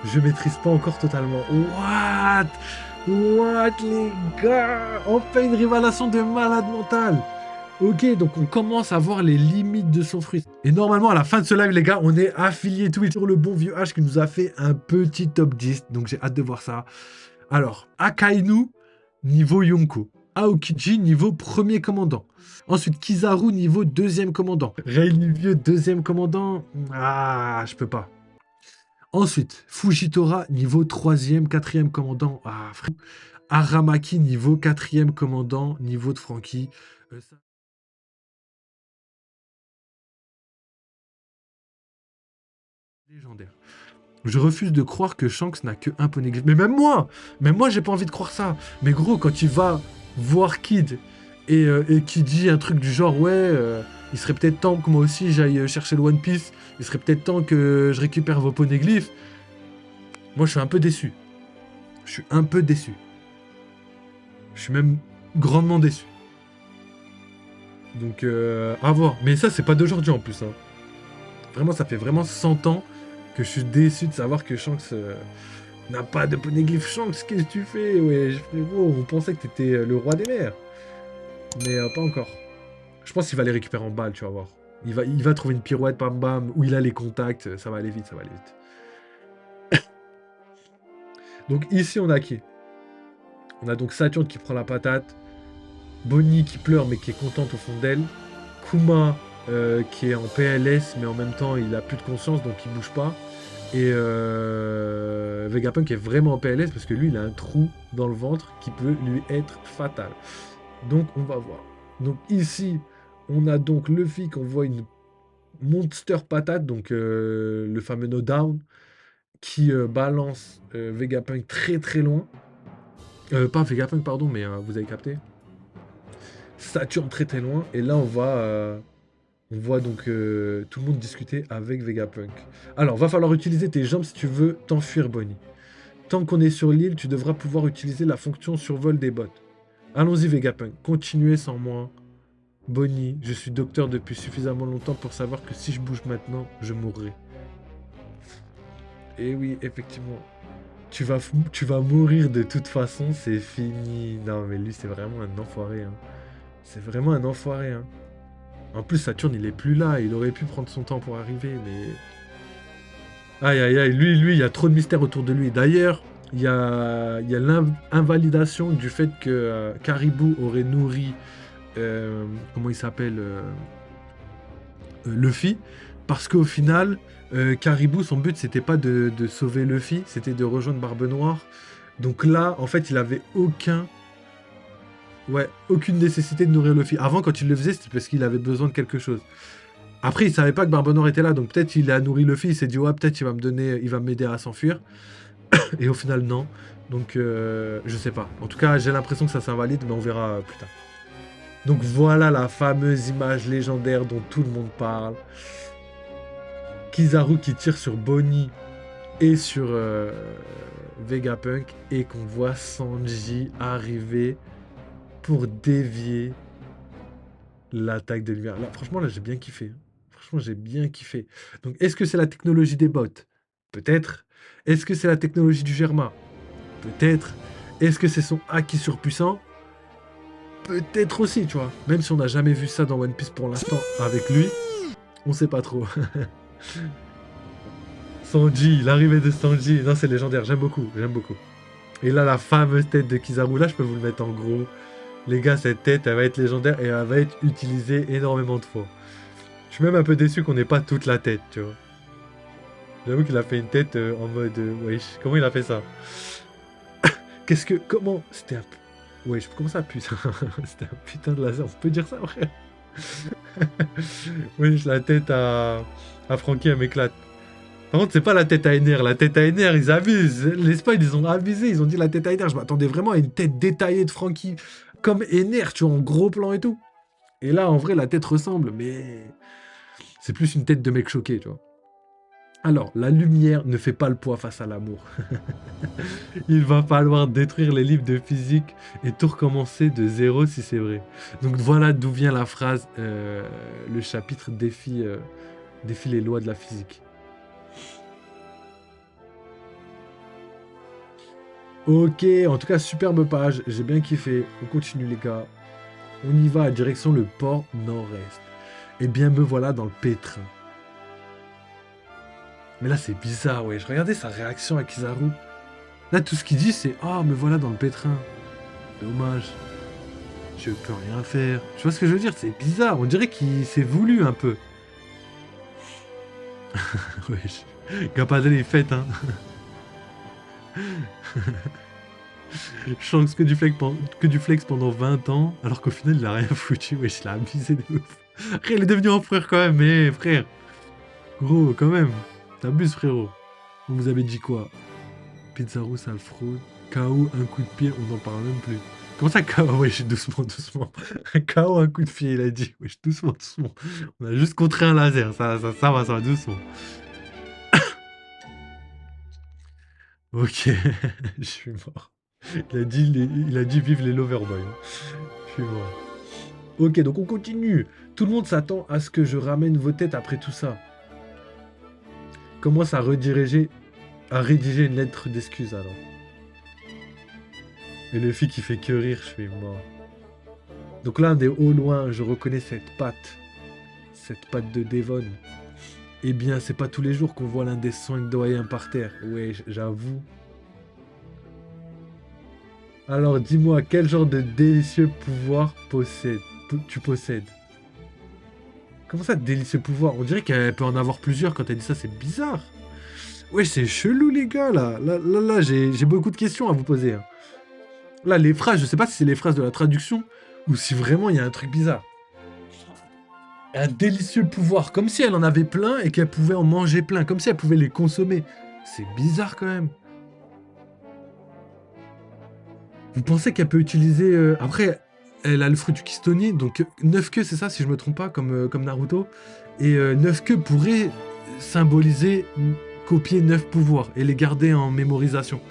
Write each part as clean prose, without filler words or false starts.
Je maîtrise pas encore totalement. What? What, les gars? On fait une révélation de malade mental. Ok, donc on commence à voir les limites de son fruit. Et normalement, à la fin de ce live, les gars, on est affilié Twitch sur le bon vieux H qui nous a fait un petit top 10. Donc j'ai hâte de voir ça. Alors, Akainu, niveau Yonko. Aokiji, niveau premier commandant. Ensuite, Kizaru, niveau deuxième commandant. Vieux deuxième commandant. Ah, je peux pas. Ensuite, Fujitora, niveau troisième, quatrième commandant. Ah, frère. Aramaki, niveau quatrième commandant, niveau de Frankie. Ça- Légendaire. Je refuse de croire que Shanks n'a que un poneglyph. Mais même moi, j'ai pas envie de croire ça. Mais gros, quand tu vas voir Kid et qui dit un truc du genre, ouais, il serait peut-être temps que moi aussi j'aille chercher le One Piece. Il serait peut-être temps que je récupère vos poneglyphes. Moi, je suis un peu déçu. Je suis un peu déçu. Je suis même grandement déçu. Donc, à voir. Mais ça, c'est pas d'aujourd'hui en plus. Hein. Vraiment, ça fait vraiment 100 ans que je suis déçu de savoir que Shanks n'a pas de poneglyph. Shanks, qu'est-ce que tu fais? Ouais, frérot, on pensait que t'étais le roi des mers. Mais pas encore. Je pense qu'il va les récupérer en balle, tu vas voir. Il va trouver une pirouette, bam bam, où il a les contacts. Ça va aller vite, ça va aller vite. Donc ici, on a qui? On a donc Saturne qui prend la patate. Bonnie qui pleure mais qui est contente au fond d'elle. Kuma qui est en PLS mais en même temps il a plus de conscience donc il bouge pas. Et Vegapunk est vraiment en PLS parce que lui il a un trou dans le ventre qui peut lui être fatal. Donc on va voir. Donc ici on a donc Luffy qui envoie une monster patate, donc le fameux no down, qui balance Vegapunk très très loin. Pas Vegapunk pardon mais vous avez capté. Saturne très très loin et là on voit donc tout le monde discuter avec Vegapunk. Alors, va falloir utiliser tes jambes si tu veux t'enfuir, Bonnie. Tant qu'on est sur l'île, tu devras pouvoir utiliser la fonction survol des bottes. Allons-y, Vegapunk. Continuez sans moi. Bonnie, je suis docteur depuis suffisamment longtemps pour savoir que si je bouge maintenant, je mourrai. Et oui, effectivement. Tu vas mourir de toute façon, c'est fini. Non, mais lui, c'est vraiment un enfoiré. Hein. C'est vraiment un enfoiré. Hein. En plus, Saturne, il est plus là. Il aurait pu prendre son temps pour arriver, mais aïe aïe aïe, lui, il y a trop de mystères autour de lui. D'ailleurs, il y a l'invalidation du fait que Caribou aurait nourri, comment il s'appelle, Luffy, parce qu'au final, Caribou, son but, c'était pas de sauver Luffy, c'était de rejoindre Barbe Noire. Donc là, en fait, il avait aucune nécessité de nourrir Luffy. Avant, quand il le faisait, c'était parce qu'il avait besoin de quelque chose. Après, il savait pas que Barbe Noire était là, donc peut-être il a nourri Luffy, il s'est dit, ouais, peut-être il va m'aider à s'enfuir. Et au final, non. Donc, je sais pas. En tout cas, j'ai l'impression que ça s'invalide, mais on verra plus tard. Donc voilà la fameuse image légendaire dont tout le monde parle. Kizaru qui tire sur Bonnie et sur Vegapunk et qu'on voit Sanji arriver pour dévier l'attaque de lumière. Là, franchement, là, j'ai bien kiffé. Franchement, j'ai bien kiffé. Donc, est-ce que c'est la technologie des bots? Peut-être. Est-ce que c'est la technologie du Germain? Peut-être. Est-ce que c'est son haki surpuissant? Peut-être aussi, tu vois. Même si on n'a jamais vu ça dans One Piece pour l'instant avec lui, on sait pas trop. Sanji, l'arrivée de Sanji, non c'est légendaire, j'aime beaucoup, j'aime beaucoup. Et là la fameuse tête de Kizaru, là je peux vous le mettre en gros. Les gars, cette tête, elle va être légendaire et elle va être utilisée énormément de fois. Je suis même un peu déçu qu'on n'ait pas toute la tête, tu vois. J'avoue qu'il a fait une tête en mode, wesh, comment il a fait ça? Comment, c'était un, wesh, comment ça pue ça? C'était un putain de laser, on peut dire ça, frère? Oui, la tête à Frankie, elle m'éclate. Par contre, c'est pas la tête à Ener. La tête à Ener, ils abusent. Les Spies, ils ont abusé. Ils ont dit la tête à Ener. Je m'attendais vraiment à une tête détaillée de Frankie. Comme Ener, tu vois, en gros plan et tout. Et là, en vrai, la tête ressemble, mais c'est plus une tête de mec choqué, tu vois. Alors, la lumière ne fait pas le poids face à l'amour. Il va falloir détruire les livres de physique et tout recommencer de zéro si c'est vrai. Donc voilà d'où vient la phrase, le chapitre défie les lois de la physique. Ok, en tout cas, superbe page. J'ai bien kiffé. On continue, les gars. On y va, direction le port nord-est. Et bien, me voilà dans le pétrin. Mais là, c'est bizarre, ouais. Je regardais sa réaction à Kizaru. Là, tout ce qu'il dit, c'est ah, me voilà dans le pétrin. Dommage. Je peux rien faire. Tu vois ce que je veux dire? C'est bizarre. On dirait qu'il s'est voulu un peu. Wesh. Gapadel est fait, hein. Shanks que du flex pendant 20 ans, alors qu'au final, il a rien foutu. Wesh, il a abusé de ouf. Après, il est devenu empereur quand même, mais frère. Gros, quand même. T'abuses, frérot. On vous avait dit quoi? Pizarro, sale fraude. KO, un coup de pied, on n'en parle même plus. Comment ça, KO? Wesh, doucement, doucement. KO, un coup de pied, il a dit. Wesh, doucement, doucement. On a juste contré un laser. Ça va, doucement. Ok, je suis mort. Il a dit vive les Loverboys. Je suis mort. Ok, donc on continue. Tout le monde s'attend à ce que je ramène vos têtes après tout ça. Commence à rédiger une lettre d'excuse alors. Et le fille qui fait que rire, je suis mort. Donc là, des au loin, je reconnais cette patte de Devon. Eh bien, c'est pas tous les jours qu'on voit l'un des 5 doyens par terre. Ouais, j'avoue. Alors dis-moi, quel genre de délicieux pouvoir tu possèdes? Comment ça, délicieux pouvoir? On dirait qu'elle peut en avoir plusieurs quand elle dit ça, c'est bizarre. Ouais, c'est chelou les gars, là, j'ai beaucoup de questions à vous poser, hein. Là, les phrases, je sais pas si c'est les phrases de la traduction ou si vraiment il y a un truc bizarre. Un délicieux pouvoir, comme si elle en avait plein et qu'elle pouvait en manger plein, comme si elle pouvait les consommer. C'est bizarre quand même. Vous pensez qu'elle peut utiliser... Après, elle a le fruit du Kistoni, donc 9 queues, c'est ça, si je me trompe pas, comme Naruto. Et 9 queues pourraient symboliser, copier 9 pouvoirs et les garder en mémorisation.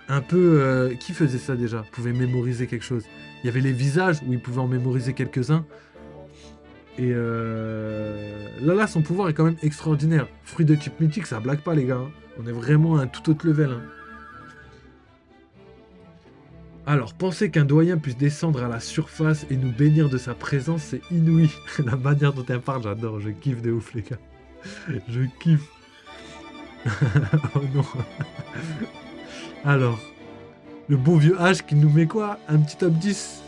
Un peu... qui faisait ça déjà? Pouvait mémoriser quelque chose. Il y avait les visages où il pouvait en mémoriser quelques-uns. Et là, son pouvoir est quand même extraordinaire. Fruit de type mythique, ça blague pas, les gars, hein. On est vraiment à un tout autre level, hein. Alors, penser qu'un doyen puisse descendre à la surface et nous bénir de sa présence, c'est inouï. La manière dont elle parle, j'adore. Je kiffe de ouf, les gars. Je kiffe. Oh non. Alors, le bon vieux H qui nous met quoi? Un petit top 10.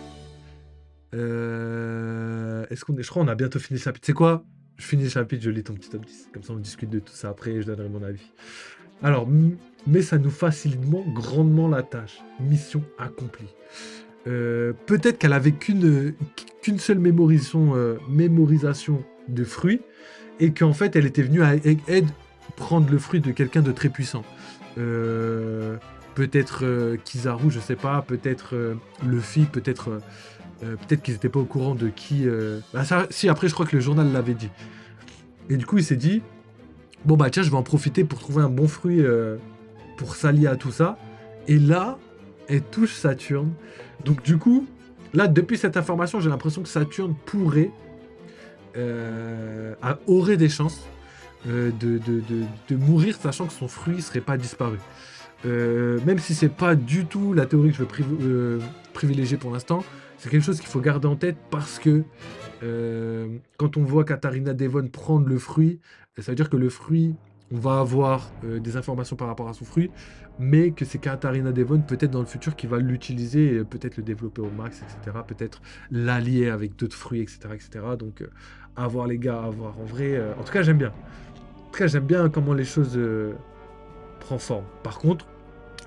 Est-ce qu'on est... Je crois qu'on a bientôt fini le chapitre. C'est quoi? Je finis le chapitre, je lis ton petit top 10. Comme ça, on discute de tout ça après et je donnerai mon avis. Alors, mais ça nous facilite grandement la tâche. Mission accomplie. Peut-être qu'elle avait qu'une seule mémorisation de fruits et qu'en fait, elle était venue à Egghead prendre le fruit de quelqu'un de très puissant. Peut-être Kizaru, je sais pas. Peut-être Luffy, peut-être qu'ils n'étaient pas au courant de qui... si, après, je crois que le journal l'avait dit. Et du coup, il s'est dit, bon bah tiens, je vais en profiter pour trouver un bon fruit pour s'allier à tout ça. Et là, elle touche Saturne. Donc du coup, là, depuis cette information, j'ai l'impression que Saturne aurait des chances de mourir, sachant que son fruit serait pas disparu. Même si c'est pas du tout la théorie que je veux privilégier pour l'instant, c'est quelque chose qu'il faut garder en tête parce que quand on voit Katarina Devon prendre le fruit, ça veut dire que le fruit, on va avoir des informations par rapport à son fruit, mais que c'est Katarina Devon peut-être dans le futur qui va l'utiliser, et peut-être le développer au max, etc. Peut-être l'allier avec d'autres fruits, etc. etc. Donc à voir les gars, à voir. En vrai, en tout cas j'aime bien. En tout cas j'aime bien comment les choses prennent forme. Par contre,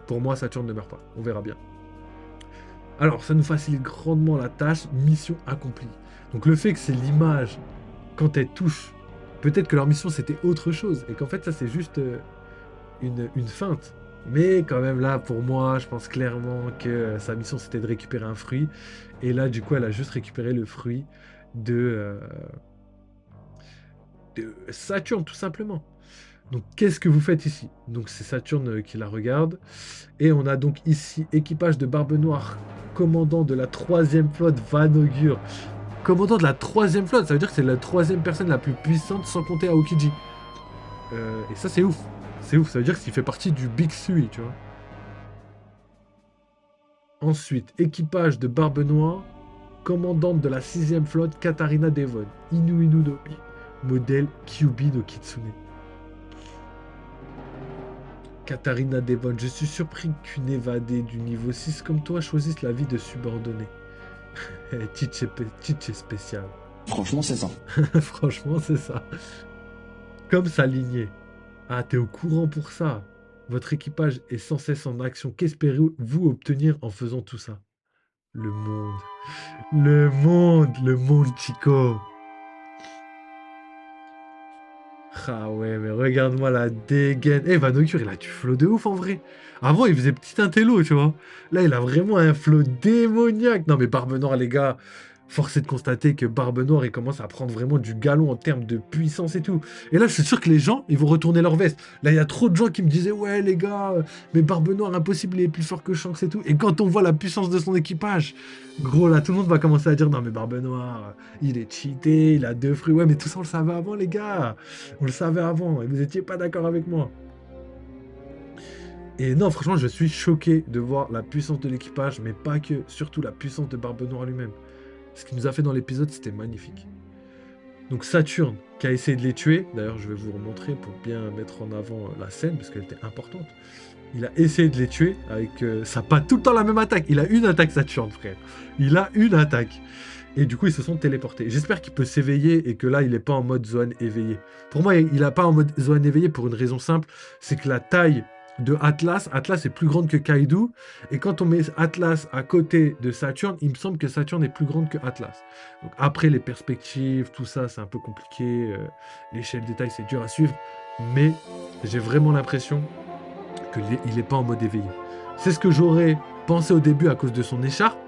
pour moi Saturne ne meurt pas. On verra bien. Alors, ça nous facilite grandement la tâche, mission accomplie. Donc le fait que c'est l'image, quand elle touche, peut-être que leur mission c'était autre chose, et qu'en fait ça c'est juste une feinte. Mais quand même là, pour moi, je pense clairement que sa mission c'était de récupérer un fruit, et là du coup elle a juste récupéré le fruit de Saturne tout simplement. Donc qu'est-ce que vous faites ici? Donc c'est Saturne qui la regarde. Et on a donc ici équipage de Barbe Noire, commandant de la 3e flotte Vanaugure. Commandant de la 3e flotte, ça veut dire que c'est la 3e personne la plus puissante sans compter Aokiji. Et ça c'est ouf. C'est ouf, ça veut dire qu'il fait partie du Big Three, tu vois. Ensuite, équipage de Barbe Noire, commandante de la 6e flotte, Katarina Devon, Inu Inu no Mi, modèle Kyubi no Kitsune. Katarina Devon, je suis surpris qu'une évadée du niveau 6 comme toi choisisse la vie de subordonnée. Teach est spécial. Franchement, c'est ça. Franchement, c'est ça. Comme sa lignée. Ah, t'es au courant pour ça. Votre équipage est sans cesse en action. Qu'espérez-vous obtenir en faisant tout ça? Le monde. Le monde, Chico. Ah ouais, mais regarde-moi la dégaine. Eh, Vanocure, il a du flow de ouf en vrai. Avant, il faisait petit intello, tu vois. Là, il a vraiment un flow démoniaque. Non, mais Barbe Noire, les gars, force est de constater que Barbe Noire, il commence à prendre vraiment du galon en termes de puissance et tout. Et là, je suis sûr que les gens, ils vont retourner leur veste. Là, il y a trop de gens qui me disaient, ouais, les gars, mais Barbe Noire, impossible, il est plus fort que Shanks et tout. Et quand on voit la puissance de son équipage, gros, là, tout le monde va commencer à dire, non, mais Barbe Noire, il est cheaté, il a 2 fruits. Ouais, mais tout ça, on le savait avant, les gars. On le savait avant, et vous étiez pas d'accord avec moi. Et non, franchement, je suis choqué de voir la puissance de l'équipage, mais pas que, surtout la puissance de Barbe Noire lui-même. Ce qu'il nous a fait dans l'épisode, c'était magnifique. Donc Saturne, qui a essayé de les tuer, d'ailleurs je vais vous remontrer pour bien mettre en avant la scène, parce qu'elle était importante. Il a essayé de les tuer avec ça pas tout le temps la même attaque. Il a une attaque Saturne, frère. Il a une attaque. Et du coup, ils se sont téléportés. J'espère qu'il peut s'éveiller et que là, il n'est pas en mode zone éveillé. Pour moi, il n'a pas en mode zone éveillé pour une raison simple, c'est que la taille de Atlas est plus grande que Kaido. Et quand on met Atlas à côté de Saturne, il me semble que Saturne est plus grande que Atlas. Donc après, les perspectives, tout ça, c'est un peu compliqué. L'échelle de taille, c'est dur à suivre. Mais j'ai vraiment l'impression qu'il n'est pas en mode éveillé. C'est ce que j'aurais pensé au début à cause de son écharpe.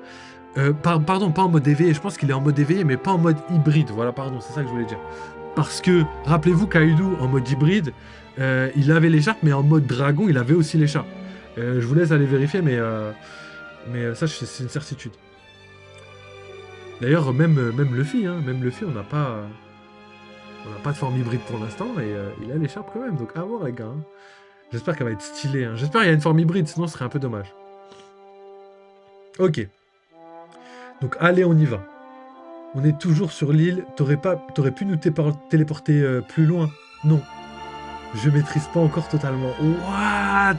Pardon, pas en mode éveillé, je pense qu'il est en mode éveillé, mais pas en mode hybride. Voilà, pardon, c'est ça que je voulais dire. Parce que, rappelez-vous, Kaido, en mode hybride, il avait l'écharpe, mais en mode dragon, il avait aussi l'écharpe. Je vous laisse aller vérifier, mais ça, c'est une certitude. D'ailleurs, même Luffy, on n'a pas de forme hybride pour l'instant, et il a l'écharpe quand même, donc à voir, les gars. Hein. J'espère qu'elle va être stylée. Hein. J'espère qu'il y a une forme hybride, sinon ce serait un peu dommage. Ok. Donc allez, on y va. On est toujours sur l'île. T'aurais pu nous téléporter plus loin. Non. Je maîtrise pas encore totalement. What,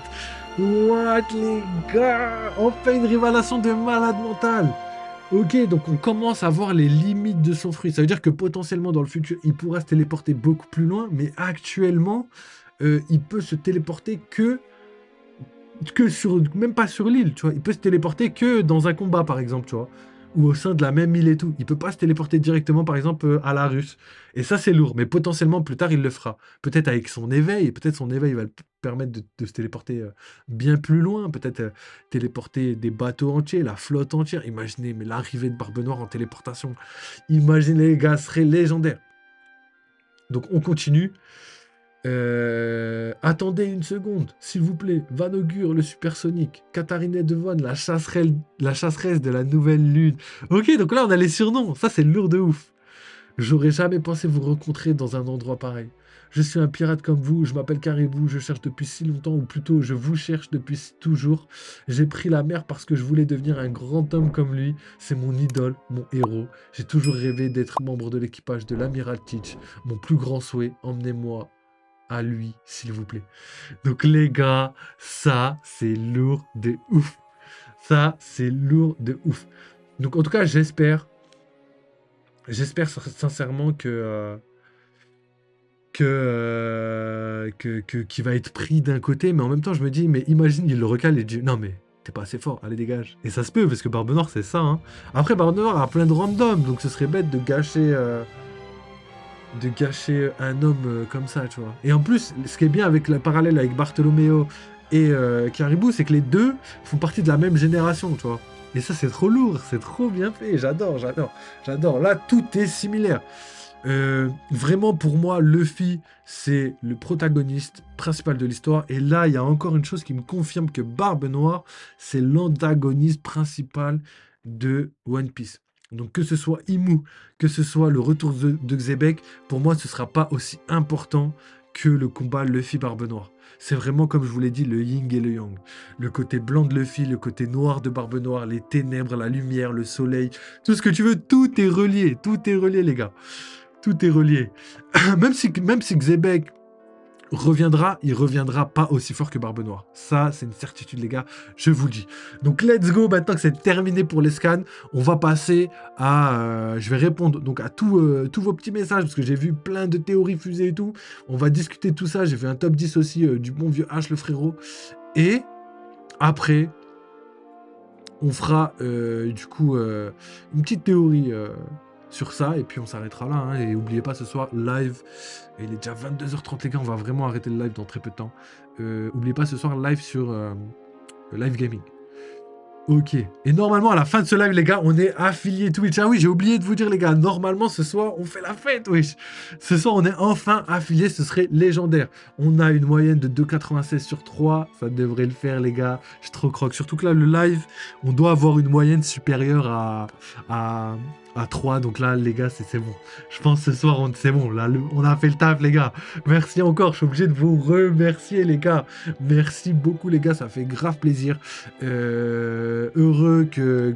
les gars? On fait une révélation de malade mental. Ok, donc on commence à voir les limites de son fruit. Ça veut dire que potentiellement dans le futur, il pourra se téléporter beaucoup plus loin. Mais actuellement, il peut se téléporter que sur, même pas sur l'île, tu vois. Il peut se téléporter que dans un combat, par exemple, tu vois. Ou au sein de la même île et tout. Il peut pas se téléporter directement, par exemple, à la Russe. Et ça, c'est lourd. Mais potentiellement, plus tard, il le fera. Peut-être avec son éveil. Et peut-être son éveil va le permettre de se téléporter bien plus loin. Peut-être téléporter des bateaux entiers, la flotte entière. Imaginez, mais l'arrivée de Barbe Noire en téléportation. Imaginez, les gars, ce serait légendaire. Donc, on continue. Attendez une seconde, s'il vous plaît. Van Augure, le supersonique. Katharina Devon, la chasseresse de la nouvelle lune. Ok, donc là, on a les surnoms. Ça, c'est lourd de ouf. J'aurais jamais pensé vous rencontrer dans un endroit pareil. Je suis un pirate comme vous, je m'appelle Caribou, je cherche depuis si longtemps, ou plutôt, je vous cherche depuis toujours. J'ai pris la mer parce que je voulais devenir un grand homme comme lui. C'est mon idole, mon héros. J'ai toujours rêvé d'être membre de l'équipage de l'amiral Teach. Mon plus grand souhait, emmenez-moi à lui, s'il vous plaît. Donc les gars, ça, c'est lourd de ouf. Ça, c'est lourd de ouf. Donc en tout cas, j'espère sincèrement qu'il va être pris d'un côté, mais en même temps, je me dis, mais imagine, il le recale et dit, non mais, t'es pas assez fort, allez dégage. Et ça se peut, parce que Barbe Noire, c'est ça. Hein. Après, Barbe Noire a plein de random, donc ce serait bête de gâcher un homme comme ça, tu vois. Et en plus, ce qui est bien avec le parallèle avec Bartholoméo et Caribou, c'est que les deux font partie de la même génération, tu vois. Et ça, c'est trop lourd, c'est trop bien fait, j'adore. Là, tout est similaire. Vraiment, pour moi, Luffy, c'est le protagoniste principal de l'histoire. Et là, il y a encore une chose qui me confirme que Barbe Noire, c'est l'antagoniste principal de One Piece. Donc que ce soit Imu, que ce soit le retour de Xebec, pour moi ce sera pas aussi important que le combat Luffy-Barbe Noire. C'est vraiment, comme je vous l'ai dit, le yin et le yang. Le côté blanc de Luffy, le côté noir de Barbe Noire, les ténèbres, la lumière, le soleil, tout ce que tu veux, tout est relié, les gars. Tout est relié. même si Xebec reviendra, il reviendra pas aussi fort que Barbe Noire. Ça, c'est une certitude, les gars, je vous le dis. Donc, let's go, maintenant que c'est terminé pour les scans, on va passer à... je vais répondre donc à tous vos petits messages, parce que j'ai vu plein de théories fusées et tout. On va discuter de tout ça, j'ai fait un top 10 aussi du bon vieux H, le frérot. Et après, on fera du coup une petite théorie sur ça, et puis on s'arrêtera là, hein. Et n'oubliez pas, ce soir, live, et il est déjà 22h30, les gars, on va vraiment arrêter le live dans très peu de temps. N'oubliez pas, ce soir, live sur Live Gaming. Ok. Et normalement, à la fin de ce live, les gars, on est affilié Twitch. Ah oui, j'ai oublié de vous dire, les gars, normalement, ce soir, on fait la fête, wesh. Ce soir, on est enfin affilié, ce serait légendaire. On a une moyenne de 2,96 sur 3. Ça devrait le faire, les gars. Je suis trop croque. Surtout que là, le live, on doit avoir une moyenne supérieure à 3. Donc là, les gars, c'est bon. Je pense que ce soir, c'est bon. Là, on a fait le taf, les gars. Merci encore. Je suis obligé de vous remercier, les gars. Merci beaucoup, les gars. Ça fait grave plaisir. Heureux que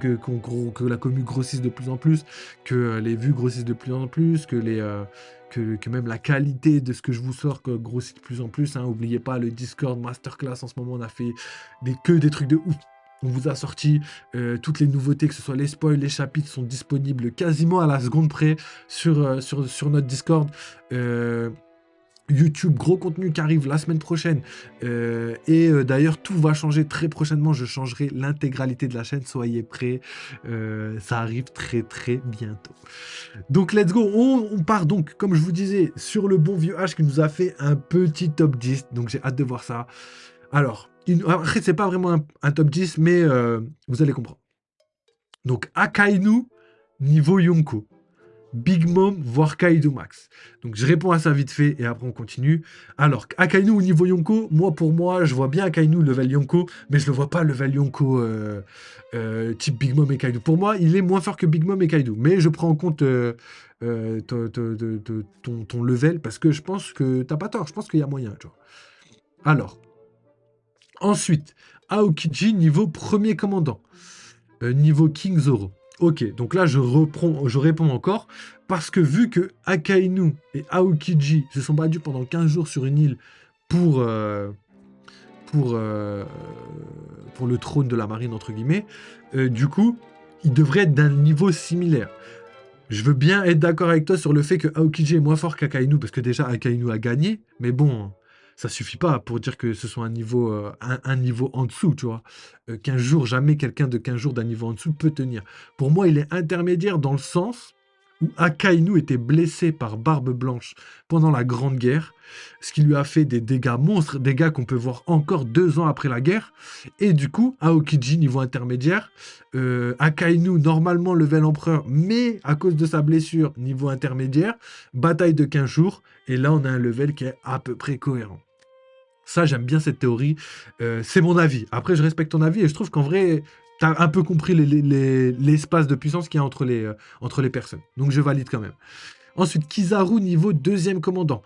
la commu grossisse de plus en plus, que les vues grossissent de plus en plus, que même la qualité de ce que je vous sors grossit de plus en plus. Hein. N'oubliez pas le Discord Masterclass. En ce moment, on a fait que des trucs de ouf. On vous a sorti toutes les nouveautés, que ce soit les spoils, les chapitres, sont disponibles quasiment à la seconde près sur notre Discord. YouTube, gros contenu qui arrive la semaine prochaine. D'ailleurs, tout va changer très prochainement. Je changerai l'intégralité de la chaîne. Soyez prêts. Ça arrive très, très bientôt. Donc, let's go. On part donc, comme je vous disais, sur le bon vieux H qui nous a fait un petit top 10. Donc, j'ai hâte de voir ça. Alors, après, c'est pas vraiment un top 10, mais vous allez comprendre. Donc, Akainu, niveau Yonko. Big Mom, voire Kaido Max. Donc, je réponds à ça vite fait, et après, on continue. Alors, Akainu au niveau Yonko, pour moi, je vois bien Akainu level Yonko, mais je le vois pas level Yonko type Big Mom et Kaido. Pour moi, il est moins fort que Big Mom et Kaido, mais je prends en compte ton level, parce que je pense que t'as pas tort, je pense qu'il y a moyen, tu vois. Alors, ensuite, Aokiji, niveau premier commandant. Niveau King Zoro. Ok, donc là, je réponds encore, parce que vu que Akainu et Aokiji se sont battus pendant 15 jours sur une île pour le trône de la marine, entre guillemets, du coup, ils devraient être d'un niveau similaire. Je veux bien être d'accord avec toi sur le fait que Aokiji est moins fort qu'Akainu, parce que déjà, Akainu a gagné, mais bon... Ça suffit pas pour dire que ce soit un niveau en dessous, tu vois. 15 jours, jamais quelqu'un de 15 jours d'un niveau en dessous peut tenir. Pour moi, il est intermédiaire dans le sens où Akainu était blessé par Barbe Blanche pendant la Grande Guerre, ce qui lui a fait des dégâts monstres, dégâts qu'on peut voir encore 2 ans après la guerre. Et du coup, Aokiji, niveau intermédiaire, Akainu, normalement level empereur, mais à cause de sa blessure, niveau intermédiaire, bataille de 15 jours, et là, on a un level qui est à peu près cohérent. Ça, j'aime bien cette théorie. C'est mon avis. Après, je respecte ton avis et je trouve qu'en vrai, tu as un peu compris l'espace de puissance qu'il y a entre les personnes. Donc, je valide quand même. Ensuite, Kizaru, niveau deuxième commandant.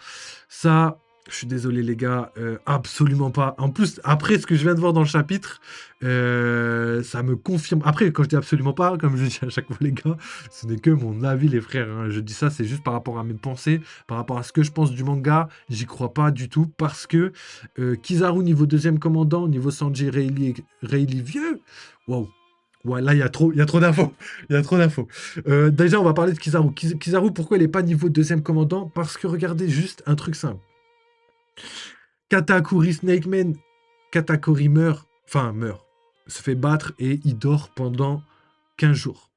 Ça, je suis désolé, les gars, absolument pas. En plus, après ce que je viens de voir dans le chapitre, ça me confirme. Après, quand je dis absolument pas, comme je dis à chaque fois, les gars, ce n'est que mon avis, les frères. Hein. Je dis ça, c'est juste par rapport à mes pensées, par rapport à ce que je pense du manga. J'y crois pas du tout parce que Kizaru, niveau deuxième commandant, niveau Sanji Rayleigh vieux, waouh. Ouais, là, il y a trop d'infos. Il y a trop d'infos. Déjà, on va parler de Kizaru. Kizaru, pourquoi il n'est pas niveau deuxième commandant? Parce que regardez juste un truc simple. Katakuri Snakeman, Katakuri meurt, se fait battre et il dort pendant 15 jours.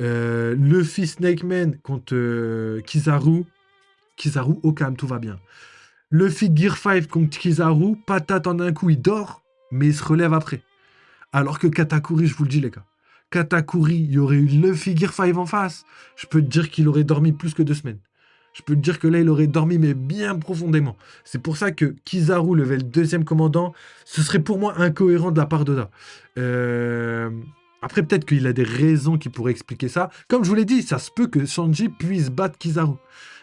Luffy Snakeman contre Kizaru, au calme, tout va bien. Luffy Gear 5 contre Kizaru, patate en un coup, il dort, mais il se relève après. Alors que Katakuri, je vous le dis les gars, Katakuri, il y aurait eu Luffy Gear 5 en face, je peux te dire qu'il aurait dormi plus que 2 semaines. Je peux te dire que là, il aurait dormi, mais bien profondément. C'est pour ça que Kizaru, level deuxième commandant, ce serait pour moi incohérent de la part d'Oda. Après, peut-être qu'il a des raisons qui pourraient expliquer ça. Comme je vous l'ai dit, ça se peut que Sanji puisse battre Kizaru.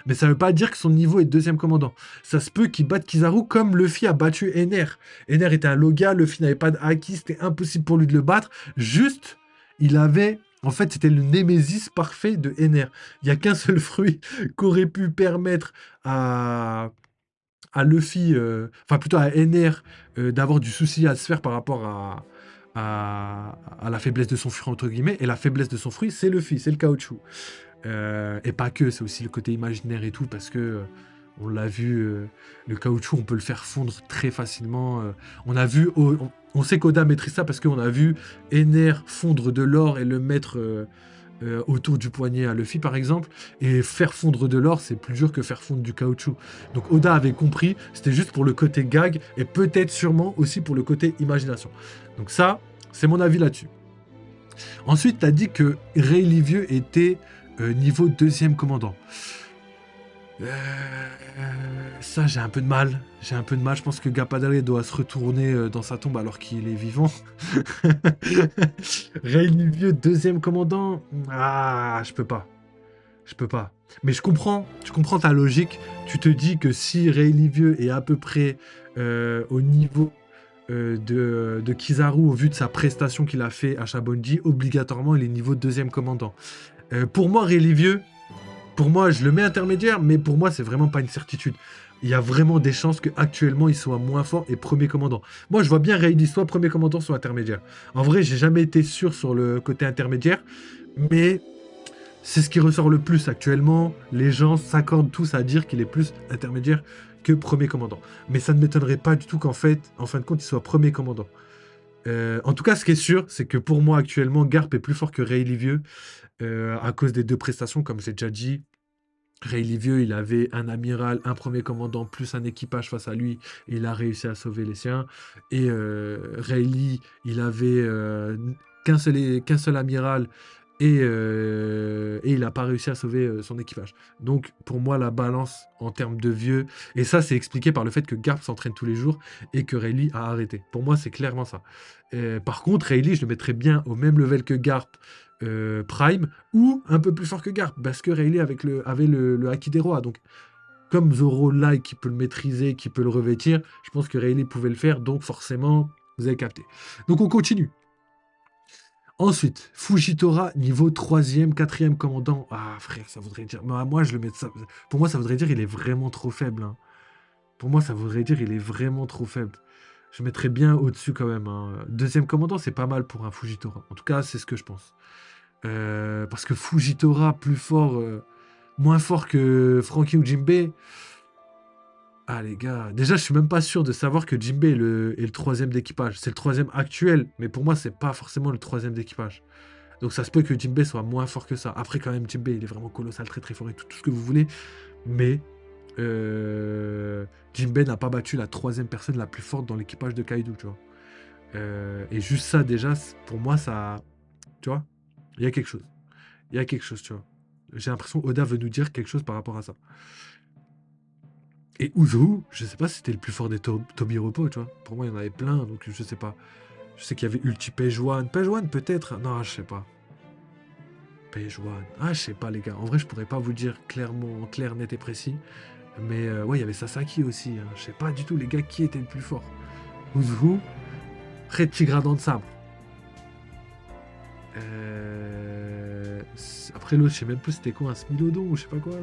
Mais ça ne veut pas dire que son niveau est deuxième commandant. Ça se peut qu'il batte Kizaru comme Luffy a battu Ener. Ener était un Loga, Luffy n'avait pas de Haki, c'était impossible pour lui de le battre. Juste, il avait... En fait, c'était le némésis parfait de Ener. Il n'y a qu'un seul fruit qu'aurait pu permettre à Luffy, enfin plutôt à Ener, d'avoir du souci à se faire par rapport à la faiblesse de son fruit, entre guillemets. Et la faiblesse de son fruit, c'est Luffy, c'est le caoutchouc. Et pas que, c'est aussi le côté imaginaire et tout, parce que on l'a vu, le caoutchouc, on peut le faire fondre très facilement. On a vu, on sait qu'Oda maîtrise ça parce qu'on a vu Ener fondre de l'or et le mettre autour du poignet à Luffy, par exemple. Et faire fondre de l'or, c'est plus dur que faire fondre du caoutchouc. Donc Oda avait compris, c'était juste pour le côté gag et peut-être sûrement aussi pour le côté imagination. Donc ça, c'est mon avis là-dessus. Ensuite, tu as dit que Ray Livieux était niveau deuxième commandant. Ça, j'ai un peu de mal. J'ai un peu de mal. Je pense que Gappadare doit se retourner dans sa tombe alors qu'il est vivant. Ray Livieux, deuxième commandant. Ah, je peux pas. Je peux pas. Mais je comprends ta logique. Tu te dis que si Ray Livieux est à peu près au niveau de Kizaru, au vu de sa prestation qu'il a fait à Shabonji, obligatoirement, il est niveau deuxième commandant. Pour moi, Ray Livieux, pour moi, je le mets intermédiaire, mais pour moi, c'est vraiment pas une certitude. Il y a vraiment des chances qu'actuellement, il soit moins fort et premier commandant. Moi, je vois bien Rayleigh soit premier commandant, soit intermédiaire. En vrai, j'ai jamais été sûr sur le côté intermédiaire, mais c'est ce qui ressort le plus actuellement. Les gens s'accordent tous à dire qu'il est plus intermédiaire que premier commandant. Mais ça ne m'étonnerait pas du tout qu'en fait, en fin de compte, il soit premier commandant. En tout cas, ce qui est sûr, c'est que pour moi, actuellement, Garp est plus fort que Ray Livieux à cause des deux prestations, comme j'ai déjà dit. Ray Livieux, il avait un amiral, un premier commandant, plus un équipage face à lui, et il a réussi à sauver les siens. Et Rayleigh, il avait qu'un seul amiral, et il n'a pas réussi à sauver son équipage. Donc, pour moi, la balance en termes de vieux, et ça, c'est expliqué par le fait que Garp s'entraîne tous les jours, et que Rayleigh a arrêté. Pour moi, c'est clairement ça. Par contre, Rayleigh, je le mettrais bien au même level que Garp, Prime, ou un peu plus fort que Garp, parce que Rayleigh avait le Haki des Rois. Donc, comme Zoro là, qui peut le maîtriser, qui peut le revêtir, je pense que Rayleigh pouvait le faire, donc forcément, vous avez capté. Donc, on continue. Ensuite, Fujitora, niveau 3e, 4e commandant. Ah, frère, ça voudrait dire... Moi, je le mets... Pour moi, ça voudrait dire qu'il est vraiment trop faible. Hein. Pour moi, ça voudrait dire qu'il est vraiment trop faible. Je mettrais bien au-dessus quand même. Hein. Deuxième commandant, c'est pas mal pour un Fujitora. En tout cas, c'est ce que je pense. Parce que Fujitora, plus fort, moins fort que Franky ou Jinbei. Ah les gars, déjà je suis même pas sûr de savoir que Jinbei est le troisième d'équipage. C'est le troisième actuel, mais pour moi c'est pas forcément le troisième d'équipage. Donc ça se peut que Jinbei soit moins fort que ça. Après quand même Jinbei il est vraiment colossal, très très fort et tout ce que vous voulez. Mais Jinbei n'a pas battu la troisième personne la plus forte dans l'équipage de Kaido, tu vois. Et juste ça déjà, pour moi ça... Tu vois, il y a quelque chose. Il y a quelque chose, tu vois. J'ai l'impression Oda veut nous dire quelque chose par rapport à ça. Et Uzu, je sais pas si c'était le plus fort des Tobiropo, tu vois. Pour moi, il y en avait plein, donc je sais pas. Je sais qu'il y avait Ulti Page-One. Page-One, peut-être. Non, je sais pas. Page-One. Ah, je sais pas, les gars. En vrai, je pourrais pas vous dire clairement, clair, net et précis. Mais ouais, il y avait Sasaki aussi. Hein. Je sais pas du tout, les gars, qui était le plus fort. Uzu, Red Tigradon de sabre. Après l'autre, je sais même plus c'était quoi, un Smilodon ou je sais pas quoi là.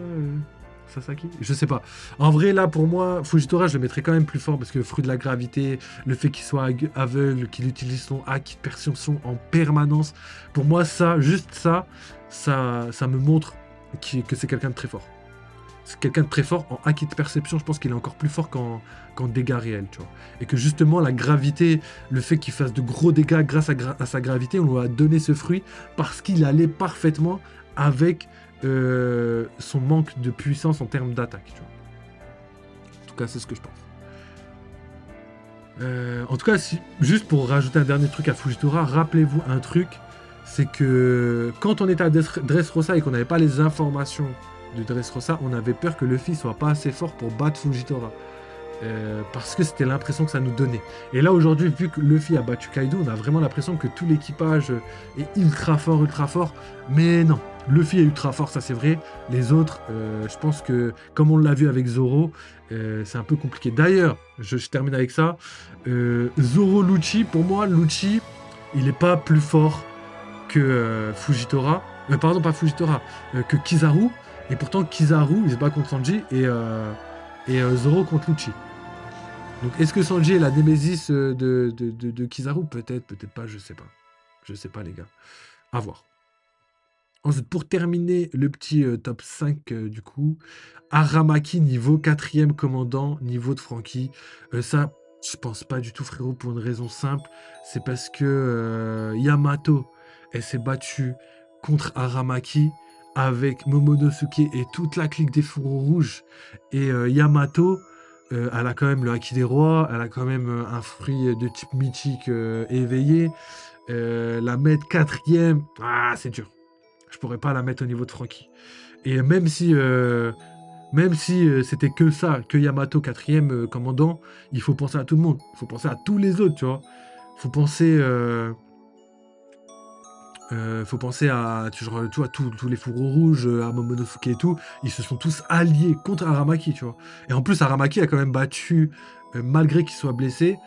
Sasaki, je sais pas. En vrai, là, pour moi, Fujitora, je le mettrais quand même plus fort parce que fruit de la gravité, le fait qu'il soit aveugle, qu'il utilise son haki de perception en permanence, pour moi, ça, juste ça me montre que c'est quelqu'un de très fort. C'est quelqu'un de très fort en haki de perception, je pense qu'il est encore plus fort qu'en dégâts réels, tu vois. Et que justement, la gravité, le fait qu'il fasse de gros dégâts grâce à sa gravité, on lui a donné ce fruit parce qu'il allait parfaitement avec son manque de puissance en termes d'attaque, tu vois. En tout cas, c'est ce que je pense. En tout cas, juste pour rajouter un dernier truc à Fujitora, rappelez-vous un truc, c'est que quand on était à Dressrosa et qu'on n'avait pas les informations de Dressrosa, on avait peur que Luffy soit pas assez fort pour battre Fujitora. parce que c'était l'impression que ça nous donnait. Et là aujourd'hui, vu que Luffy a battu Kaido, on a vraiment l'impression que tout l'équipage est ultra fort. Mais non, Luffy est ultra fort, ça c'est vrai. Les autres, je pense que comme on l'a vu avec Zoro, c'est un peu compliqué. D'ailleurs, je termine avec ça. Zoro Lucci, pour moi, Lucci, il n'est pas plus fort que Fujitora. Pardon, pas Fujitora, que Kizaru. Et pourtant, Kizaru, il se bat contre Sanji et Zoro contre Lucci. Donc, est-ce que Sanji est la némésis de Kizaru? Peut-être, peut-être pas, je sais pas. Je sais pas, les gars. À voir. Ensuite, pour terminer le petit top 5, du coup, Aramaki, niveau 4e commandant, niveau de Franky. Ça, je pense pas du tout, frérot, pour une raison simple. C'est parce que Yamato, elle s'est battue contre Aramaki avec Momonosuke et toute la clique des fourreaux rouges. Et Yamato, elle a quand même le Haki des rois, elle a quand même un fruit de type mythique éveillé. La mettre 4e, ah, c'est dur. Je pourrais pas la mettre au niveau de Franky. Et même si c'était que ça, que Yamato 4e commandant, il faut penser à tout le monde. Il faut penser à tous les autres, tu vois. Faut penser, faut penser à, tu vois, tous les fourreaux rouges, à Momonosuke et tout. Ils se sont tous alliés contre Aramaki, tu vois. Et en plus, Aramaki a quand même battu, malgré qu'il soit blessé,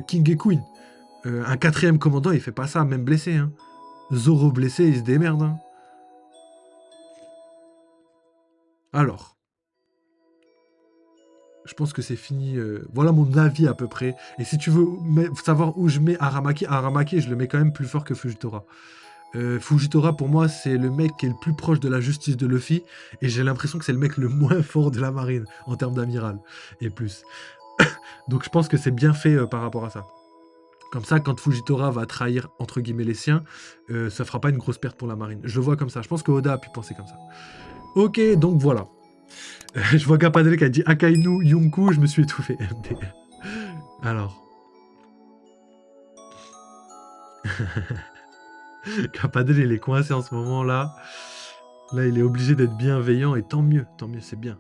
King et Queen. Un 4e commandant, il fait pas ça, même blessé, hein. Zoro blessé, il se démerde, hein. Alors, je pense que c'est fini. Voilà mon avis à peu près. Et si tu veux savoir où je mets Aramaki, Aramaki, je le mets quand même plus fort que Fujitora. Fujitora, pour moi, c'est le mec qui est le plus proche de la justice de Luffy. Et j'ai l'impression que c'est le mec le moins fort de la marine en termes d'amiral. Et plus. Donc je pense que c'est bien fait par rapport à ça. Comme ça, quand Fujitora va trahir, entre guillemets, les siens, ça fera pas une grosse perte pour la marine. Je le vois comme ça. Je pense que Oda a pu penser comme ça. Ok, donc voilà. Je vois Capadel qui a dit Akainu, Yonkou, je me suis étouffé. Alors. Capadel, il est coincé en ce moment-là. Là, il est obligé d'être bienveillant et tant mieux, c'est bien.